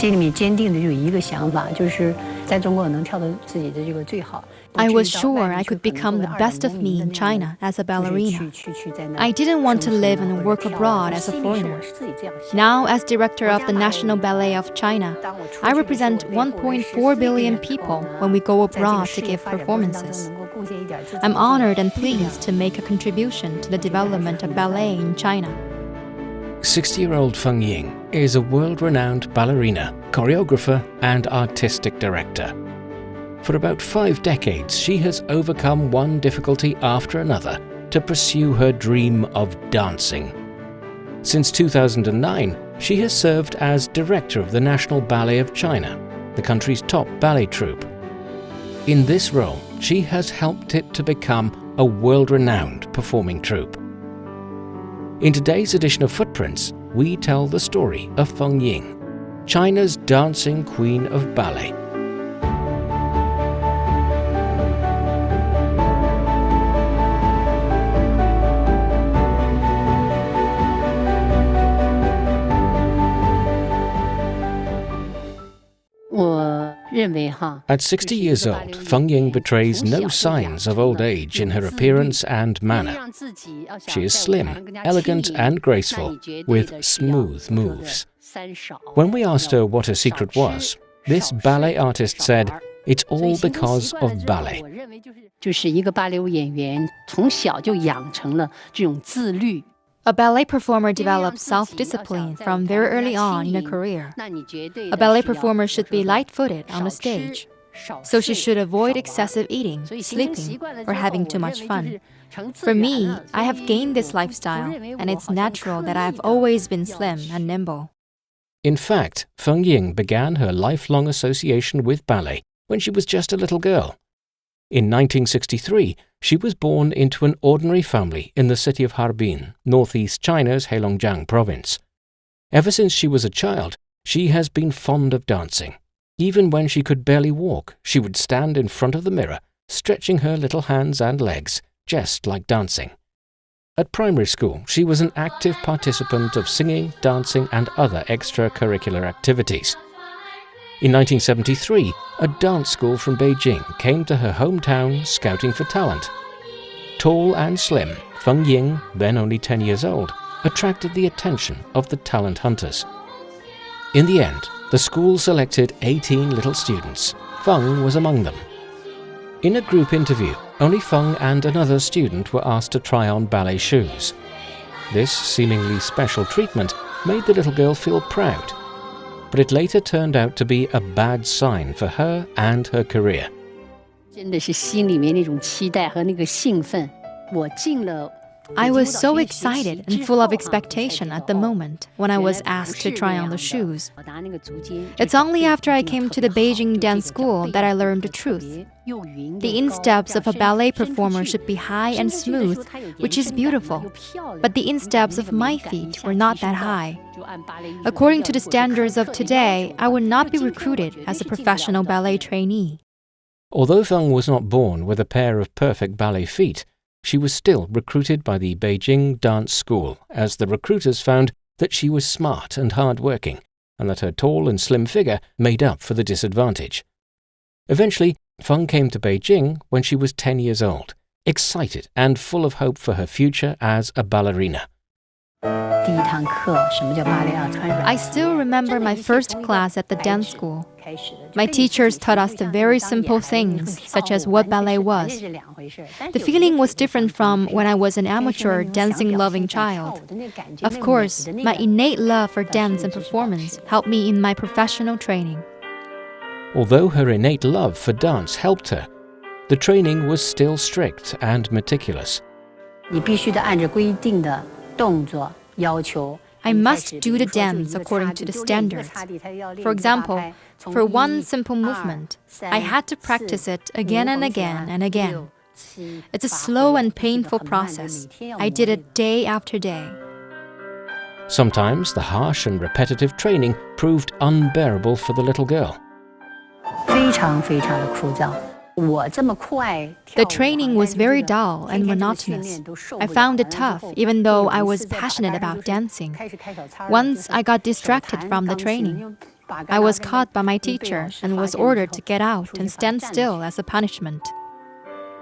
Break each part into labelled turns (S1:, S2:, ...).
S1: 心里面坚定的就有一个想法，就是在中国我能跳到自己的这个最好。
S2: I was sure I could become the best of me in China as a ballerina. I didn't want to live and work abroad as a foreigner. Now, as director of the National Ballet of China, I represent 1.4 billion people when we go abroad to give performances. I'm honored and pleased to make a contribution to the development of ballet in China.
S3: 60-year-old Feng Ying is a world-renowned ballerina, choreographer, and artistic director. For about 5 decades, she has overcome one difficulty after another to pursue her dream of dancing. Since 2009, she has served as director of the National Ballet of China, the country's top ballet troupe. In this role, she has helped it to become a world-renowned performing troupe. In today's edition of Footprints, we tell the story of Feng Ying, China's dancing queen of ballet. At 60 years old, Feng Ying betrays no signs of old age in her appearance and manner. She is slim, elegant and graceful, with smooth moves. When we asked her what her secret was, this ballet artist said, "It's all because of ballet."
S2: A ballet performer develops self-discipline from very early on in a career. A ballet performer should be light-footed on the stage, so she should avoid excessive eating, sleeping, or having too much fun. For me, I have gained this lifestyle, and it's natural that I've always been slim and nimble.
S3: In fact, Feng Ying began her lifelong association with ballet when she was just a little girl. In 1963, she was born into an ordinary family in the city of Harbin, northeast China's Heilongjiang province. Ever since she was a child, she has been fond of dancing. Even when she could barely walk, she would stand in front of the mirror, stretching her little hands and legs, just like dancing. At primary school, she was an active participant of singing, dancing, and other extracurricular activities. In 1973, a dance school from Beijing came to her hometown scouting for talent. Tall and slim, Feng Ying, then only 10 years old, attracted the attention of the talent hunters. In the end, the school selected 18 little students. Feng was among them. In a group interview, only Feng and another student were asked to try on ballet shoes. This seemingly special treatment made the little girl feel proud. But it later turned out to be a bad sign for her and her career.
S2: I was so excited and full of expectation at the moment when I was asked to try on the shoes. It's only after I came to the Beijing dance school that I learned the truth. The insteps of a ballet performer should be high and smooth, which is beautiful. But the insteps of my feet were not that high. According to the standards of today, I would not be recruited as a professional ballet trainee.
S3: Although Feng was not born with a pair of perfect ballet feet, she was still recruited by the Beijing Dance School, as the recruiters found that she was smart and hard-working, and that her tall and slim figure made up for the disadvantage. Eventually, Feng came to Beijing when she was 10 years old, excited and full of hope for her future as a ballerina.
S2: I still remember my first class at the dance school. My teachers taught us the very simple things, such as what ballet was. The feeling was different from when I was an amateur dancing-loving child. Of course, my innate love for dance and performance helped me in my professional training.
S3: Although her innate love for dance helped her, the training was still strict and meticulous.
S2: I must do the dance according to the standards. For example, for one simple movement, I had to practice it again and again and again. It's a slow and painful process. I did it day after day.
S3: Sometimes the harsh and repetitive training proved unbearable for the little girl.
S2: The training was very dull and monotonous. I found it tough, even though I was passionate about dancing. Once I got distracted from the training. I was caught by my teacher and was ordered to get out and stand still as a punishment.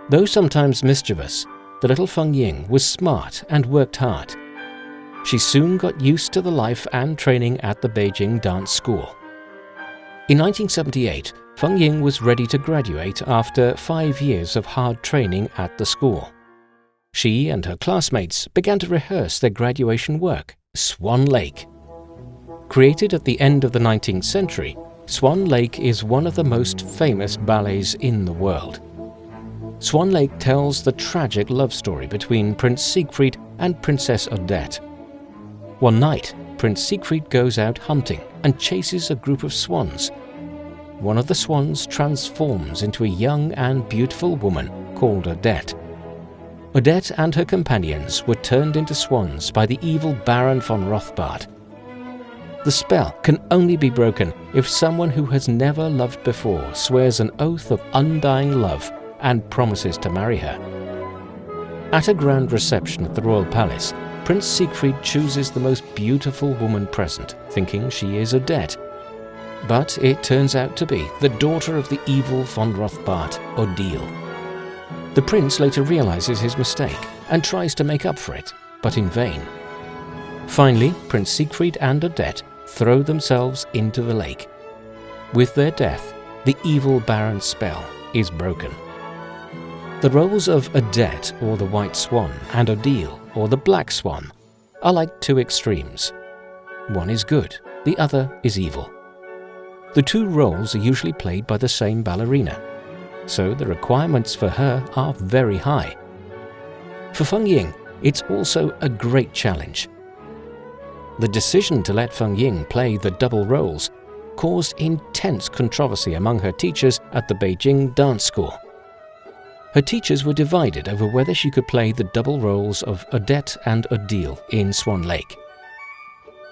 S3: Though sometimes mischievous, the little Feng Ying was smart and worked hard. She soon got used to the life and training at the Beijing dance school. In 1978, Feng Ying was ready to graduate after 5 years of hard training at the school. She and her classmates began to rehearse their graduation work, Swan Lake. Created at the end of the 19th century, Swan Lake is one of the most famous ballets in the world. Swan Lake tells the tragic love story between Prince Siegfried and Princess Odette. One night, Prince Siegfried goes out hunting and chases a group of swans. One of the swans transforms into a young and beautiful woman called Odette. Odette and her companions were turned into swans by the evil Baron von Rothbard. The spell can only be broken if someone who has never loved before swears an oath of undying love and promises to marry her. At a grand reception at the royal palace, Prince Siegfried chooses the most beautiful woman present, thinking she is Odette. But it turns out to be the daughter of the evil von Rothbard, Odile. The prince later realizes his mistake and tries to make up for it, but in vain. Finally, Prince Siegfried and Odette throw themselves into the lake. With their death, the evil Baron's spell is broken. The roles of Odette, or the White Swan, and Odile, or the Black Swan, are like two extremes. One is good, the other is evil. The two roles are usually played by the same ballerina, so the requirements for her are very high. For Feng Ying, it's also a great challenge. The decision to let Feng Ying play the double roles caused intense controversy among her teachers at the Beijing dance school. Her teachers were divided over whether she could play the double roles of Odette and Odile in Swan Lake.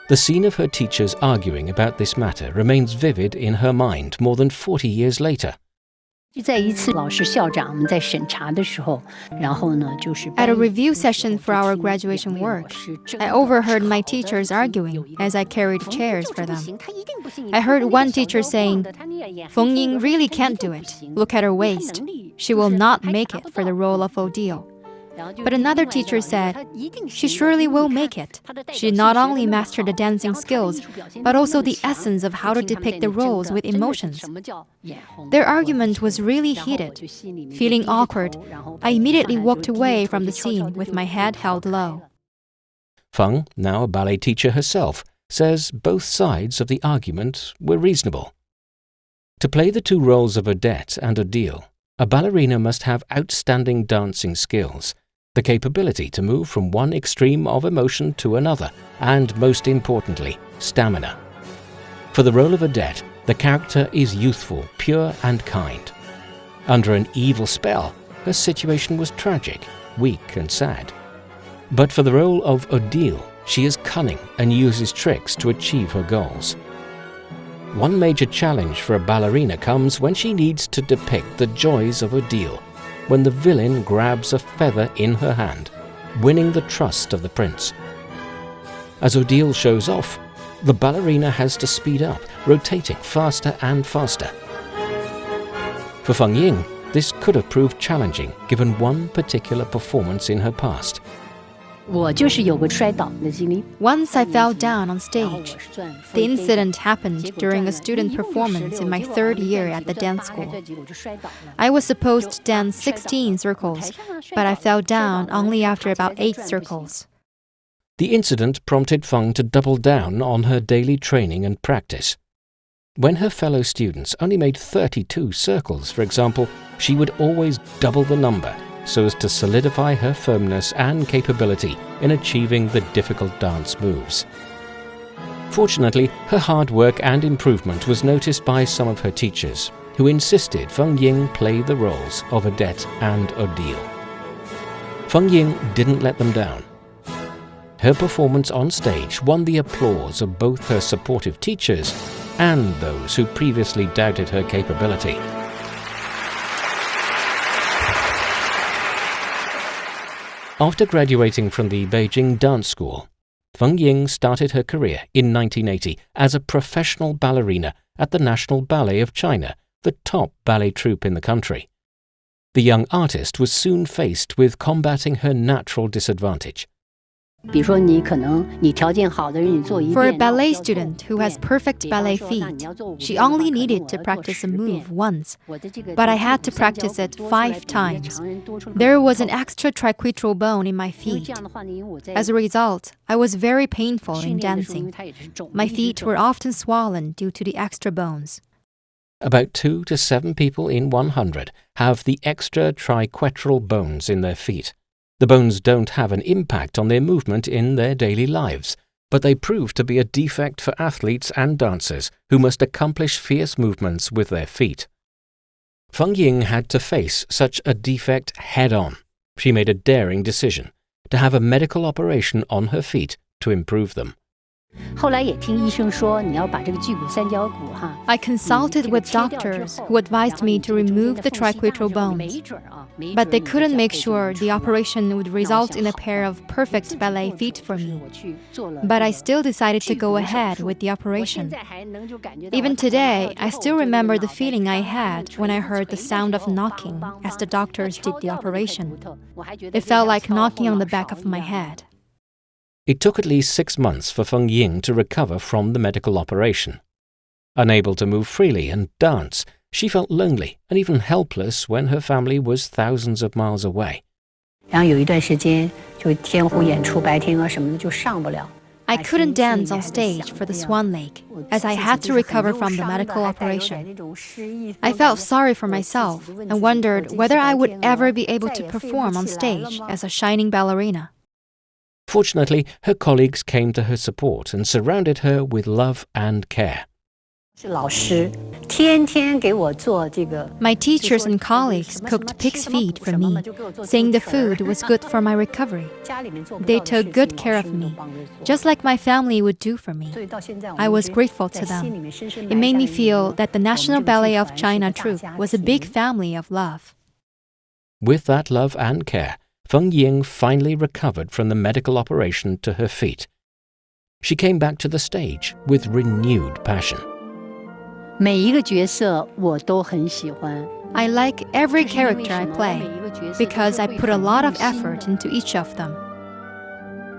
S3: The scene of her teachers arguing about this matter remains vivid in her mind more than 40 years later.
S2: At a review session for our graduation work, I overheard my teachers arguing as I carried chairs for them. I heard one teacher saying, "Feng Ying really can't do it. Look at her waist. She will not make it for the role of Odile." But another teacher said, "She surely will make it. She not only mastered the dancing skills, but also the essence of how to depict the roles with emotions." Their argument was really heated. Feeling awkward, I immediately walked away from the scene with my head held low.
S3: Feng, now a ballet teacher herself, says both sides of the argument were reasonable. To play the two roles of Odette and Odile, a ballerina must have outstanding dancing skills, the capability to move from one extreme of emotion to another, and most importantly, stamina. For the role of Odette, the character is youthful, pure and kind. Under an evil spell, her situation was tragic, weak and sad. But for the role of Odile, she is cunning and uses tricks to achieve her goals. One major challenge for a ballerina comes when she needs to depict the joys of Odile, when the villain grabs a feather in her hand, winning the trust of the prince. As Odile shows off, the ballerina has to speed up, rotating faster and faster. For Feng Ying, this could have proved challenging given one particular performance in her past.
S2: Once I fell down on stage. The incident happened during a student performance in my 3rd year at the dance school. I was supposed to dance 16 circles, but I fell down only after about 8 circles.
S3: The incident prompted Feng to double down on her daily training and practice. When her fellow students only made 32 circles, for example, she would always double the number, so as to solidify her firmness and capability in achieving the difficult dance moves. Fortunately, her hard work and improvement was noticed by some of her teachers, who insisted Feng Ying play the roles of Odette and Odile. Feng Ying didn't let them down. Her performance on stage won the applause of both her supportive teachers and those who previously doubted her capability. After graduating from the Beijing dance school, Feng Ying started her career in 1980 as a professional ballerina at the National Ballet of China, the top ballet troupe in the country. The young artist was soon faced with combating her natural disadvantage.
S2: For a ballet student who has perfect ballet feet, she only needed to practice a move once, but I had to practice it 5 times. There was an extra triquetral bone in my feet. As a result, I was very painful in dancing. My feet were often swollen due to the extra bones.
S3: About 2 to 7 people in 100 have the extra triquetral bones in their feet. The bones don't have an impact on their movement in their daily lives, but they prove to be a defect for athletes and dancers who must accomplish fierce movements with their feet. Feng Ying had to face such a defect head-on. She made a daring decision to have a medical operation on her feet to improve them.
S2: I consulted with doctors who advised me to remove the triquetral bones, but they couldn't make sure the operation would result in a pair of perfect ballet feet for me. But I still decided to go ahead with the operation. Even today, I still remember the feeling I had when I heard the sound of knocking as the doctors did the operation. It felt like knocking on the back of my head.
S3: It took at least 6 months for Feng Ying to recover from the medical operation. Unable to move freely and dance, she felt lonely and even helpless when her family was thousands of miles away.
S2: I couldn't dance on stage for the Swan Lake, as I had to recover from the medical operation. I felt sorry for myself and wondered whether I would ever be able to perform on stage as a shining ballerina.
S3: Fortunately, her colleagues came to her support and surrounded her with love and care.
S2: My teachers and colleagues cooked pig's feet for me, saying the food was good for my recovery. They took good care of me, just like my family would do for me. I was grateful to them. It made me feel that the National Ballet of China troupe was a big family of love.
S3: With that love and care, Feng Ying finally recovered from the medical operation to her feet. She came back to the stage with renewed passion.
S2: I like every character I play because I put a lot of effort into each of them.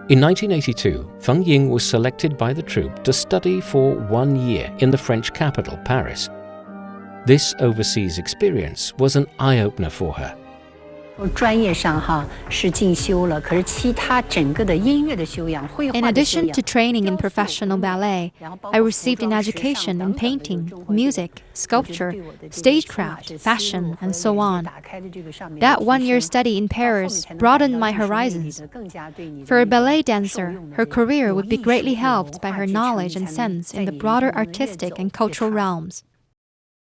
S3: In 1982, Feng Ying was selected by the troupe to study for 1 year in the French capital, Paris. This overseas experience was an eye-opener for her.
S2: In addition to training in professional ballet, I received an education in painting, music, sculpture, stagecraft, fashion, and so on. That 1-year study in Paris broadened my horizons. For a ballet dancer, her career would be greatly helped by her knowledge and sense in the broader artistic and cultural realms.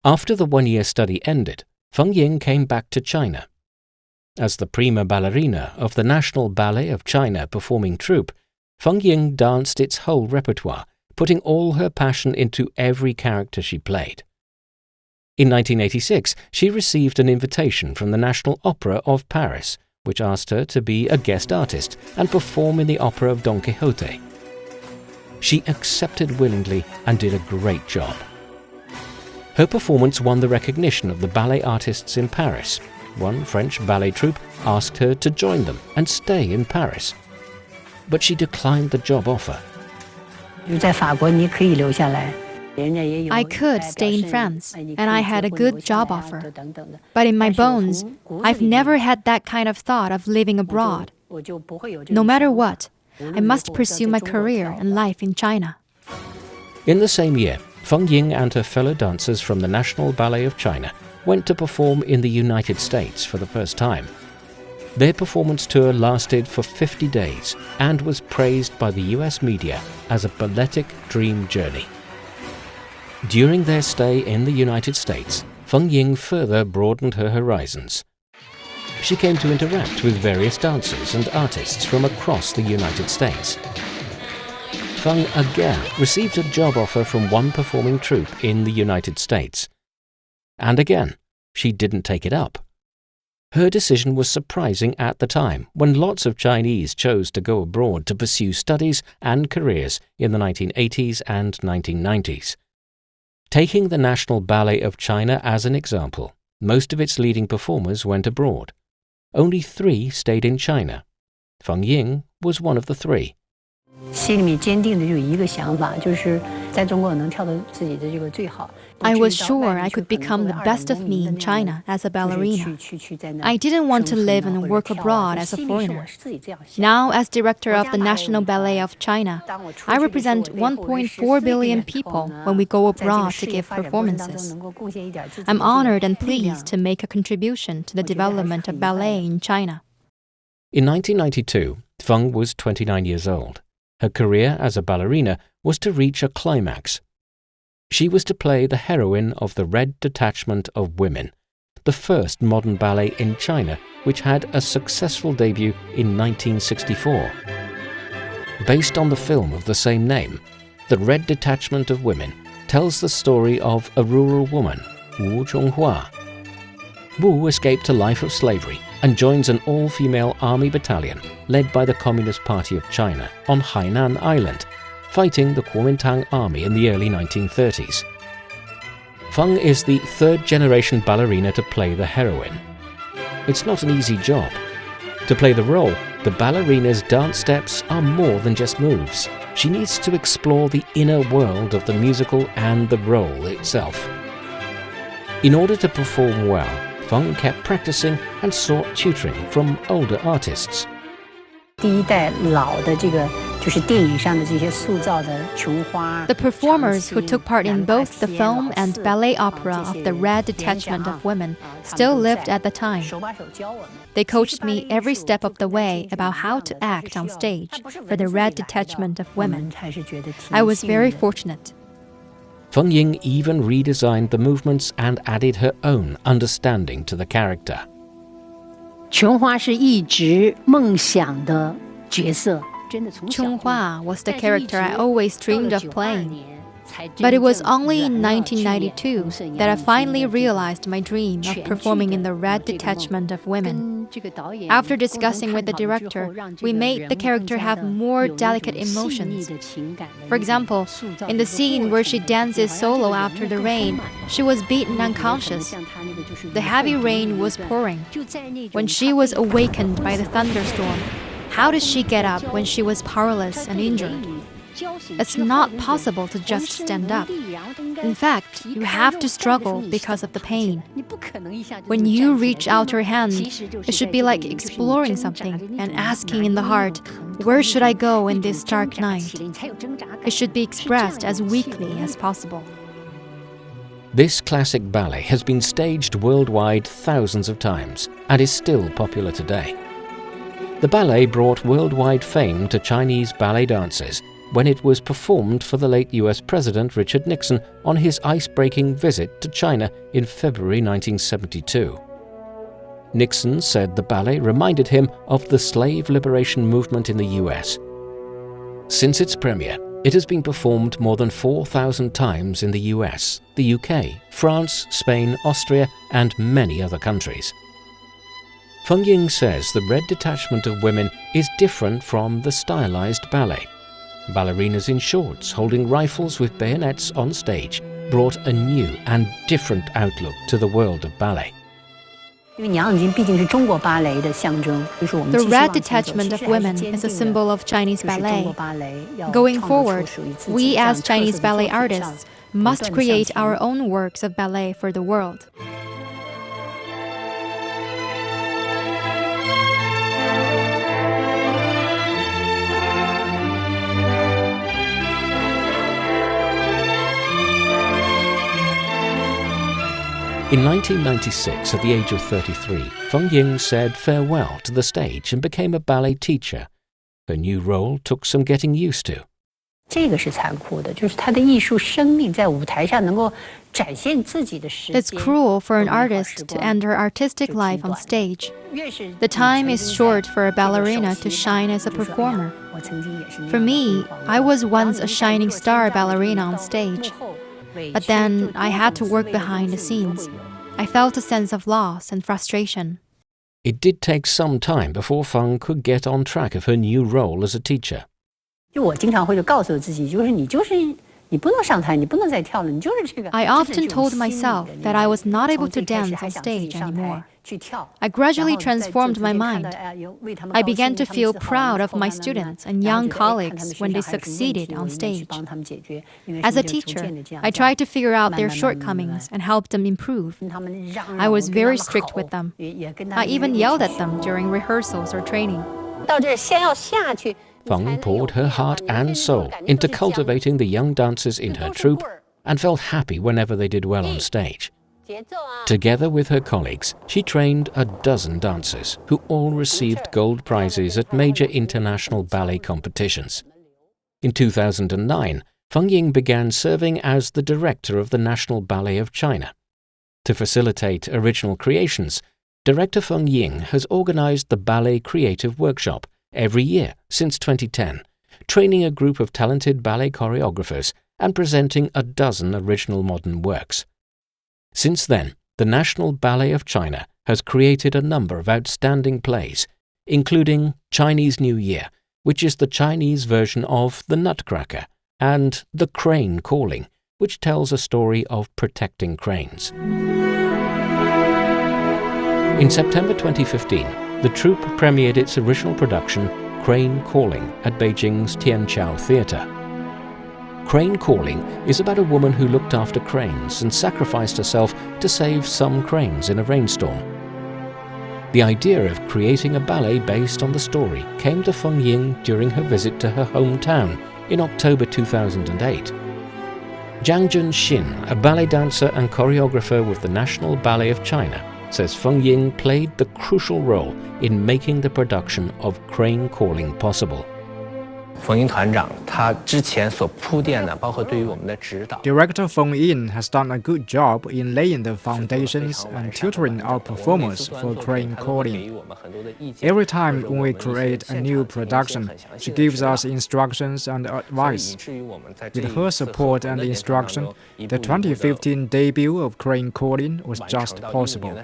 S3: After the 1-year study ended, Feng Ying came back to China. As the prima ballerina of the National Ballet of China performing troupe, Feng Ying danced its whole repertoire, putting all her passion into every character she played. In 1986, she received an invitation from the National Opera of Paris, which asked her to be a guest artist and perform in the opera of Don Quixote. She accepted willingly and did a great job. Her performance won the recognition of the ballet artists in Paris. One French ballet troupe asked her to join them and stay in Paris. But she declined the job offer.
S2: I could stay in France, and I had a good job offer. But in my bones, I've never had that kind of thought of living abroad. No matter what, I must pursue my career and life in China.
S3: In the same year, Feng Ying and her fellow dancers from the National Ballet of China went to perform in the United States for the first time. Their performance tour lasted for 50 days and was praised by the US media as a balletic dream journey. During their stay in the United States, Feng Ying further broadened her horizons. She came to interact with various dancers and artists from across the United States. Feng again received a job offer from one performing troupe in the United States. And again, she didn't take it up. Her decision was surprising at the time, when lots of Chinese chose to go abroad to pursue studies and careers in the 1980s and 1990s. Taking the National Ballet of China as an example, most of its leading performers went abroad. Only 3 stayed in China. Feng Ying was one of the 3.
S1: 心里面坚定的就有一个想法，就是在中国能跳到自己的这个最好。
S2: I was sure I could become the best of me in China as a ballerina. I didn't want to live and work abroad as a foreigner. Now, as director of the National Ballet of China, I represent 1.4 billion people when we go abroad to give performances. I'm honored and pleased to make a contribution to the development of ballet in China.
S3: In 1992, Feng was 29 years old. Her career as a ballerina was to reach a climax. She was to play the heroine of The Red Detachment of Women, the first modern ballet in China, which had a successful debut in 1964. Based on the film of the same name, The Red Detachment of Women tells the story of a rural woman, Wu Chonghua. Wu escaped a life of slavery and joins an all-female army battalion led by the Communist Party of China on Hainan Island, fighting the Kuomintang army in the early 1930s. Feng is the 3rd-generation ballerina to play the heroine. It's not an easy job. To play the role, the ballerina's dance steps are more than just moves. She needs to explore the inner world of the musical and the role itself. In order to perform well, Feng kept practicing and sought tutoring from older artists.
S1: 第一代老的这个就是电影上的这些塑造的琼花。
S2: The performers who took part in both the film and ballet opera of The Red Detachment of Women still lived at the time. They coached me every step of the way about how to act on stage for The Red Detachment of Women. I was very fortunate.
S3: Feng Ying even redesigned the movements and added her own understanding to the character.
S1: 琼花是一直梦想的角色，真的从小。
S2: Chonghua was the character I always dreamed of playing. But it was only in 1992 that I finally realized my dream of performing in The Red Detachment of Women. After discussing with the director, we made the character have more delicate emotions. For example, in the scene where she dances solo after the rain, she was beaten unconscious. The heavy rain was pouring. When she was awakened by the thunderstorm, how did she get up when she was powerless and injured? It's not possible to just stand up. In fact, you have to struggle because of the pain. When you reach out your hand, it should be like exploring something and asking in the heart, where should I go in this dark night? It should be expressed as weakly as possible.
S3: This classic ballet has been staged worldwide thousands of times and is still popular today. The ballet brought worldwide fame to Chinese ballet dancers when it was performed for the late US President Richard Nixon on his ice-breaking visit to China in February 1972. Nixon said the ballet reminded him of the slave liberation movement in the US. Since its premiere, it has been performed more than 4,000 times in the US, the UK, France, Spain, Austria, and many other countries. Feng Ying says the Red Detachment of Women is different from the stylized ballet. Ballerinas in shorts holding rifles with bayonets on stage brought a new and different outlook to the world of ballet.
S2: The Red Detachment of Women is a symbol of Chinese ballet. Going forward, we as Chinese ballet artists must create our own works of ballet for the world.
S3: In 1996, at the age of 33, Feng Ying said farewell to the stage and became a ballet teacher. Her new role took some getting used to.
S1: 这个是残酷的，就是他的艺术生命在舞台上能够展现自己的时间。
S2: It's cruel for an artist to end her artistic life on stage. The time is short for a ballerina to shine as a performer. For me, I was once a shining star ballerina on stage. But then I had to work behind the scenes. I felt a sense of loss and frustration.
S3: It did take some time before Feng could get on track of her new role as a teacher.
S1: 就我经常会就告诉自己，你不能上台，你不能再跳了，你就是这个。
S2: I often told myself that I was not able to dance on stage anymore. I gradually transformed my mind. I began to feel proud of my students and young colleagues when they succeeded on stage. As a teacher, I tried to figure out their shortcomings and help them improve. I was very strict with them. I even yelled at them during rehearsals or training.
S1: 到这儿先要下去。
S3: Feng poured her heart and soul into cultivating the young dancers in her troupe and felt happy whenever they did well on stage. Together with her colleagues, she trained a dozen dancers who all received gold prizes at major international ballet competitions. In 2009, Feng Ying began serving as the director of the National Ballet of China. To facilitate original creations, Director Feng Ying has organized the Ballet Creative Workshop every year since 2010, training a group of talented ballet choreographers and presenting a dozen original modern works. Since then, the National Ballet of China has created a number of outstanding plays, including Chinese New Year, which is the Chinese version of The Nutcracker, and The Crane Calling, which tells a story of protecting cranes. In September 2015, the troupe premiered its original production, Crane Calling, at Beijing's Tianqiao Theatre. Crane Calling is about a woman who looked after cranes and sacrificed herself to save some cranes in a rainstorm. The idea of creating a ballet based on the story came to Feng Ying during her visit to her hometown in October 2008. Zhang Junxin, a ballet dancer and choreographer with the National Ballet of China, says Feng Ying played the crucial role in making the production of Crane Calling possible.
S4: Director Feng Ying has done a good job in laying the foundations and tutoring our performers for Crane Calling. Every time when we create a new production, she gives us instructions and advice. With her support and instruction, the 2015 debut of Crane Calling was just possible.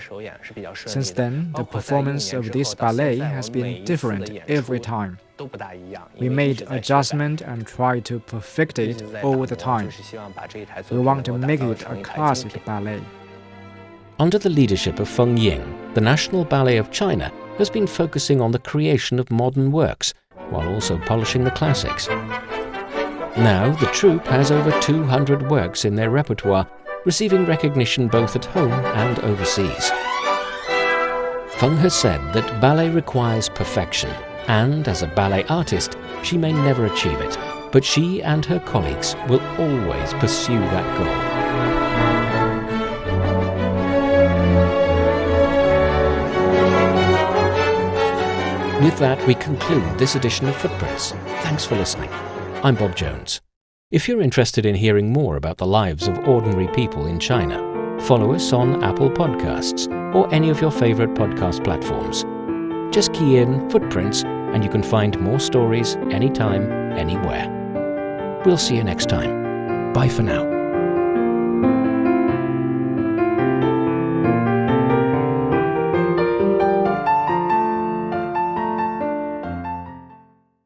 S4: Since then, the performance of this ballet has been different every time. We made adjustments and tried to perfect it all the time. We want to make it a classic ballet.
S3: Under the leadership of Feng Ying, the National Ballet of China has been focusing on the creation of modern works while also polishing the classics. Now, the troupe has over 200 works in their repertoire, receiving recognition both at home and overseas. Feng has said that ballet requires perfection, and as a ballet artist, she may never achieve it, but she and her colleagues will always pursue that goal. With that, we conclude this edition of Footprints. Thanks for listening. I'm Bob Jones. If you're interested in hearing more about the lives of ordinary people in China, follow us on Apple Podcasts or any of your favorite podcast platforms. Just key in Footprints and you can find more stories anytime, anywhere. We'll see you next time. Bye for now.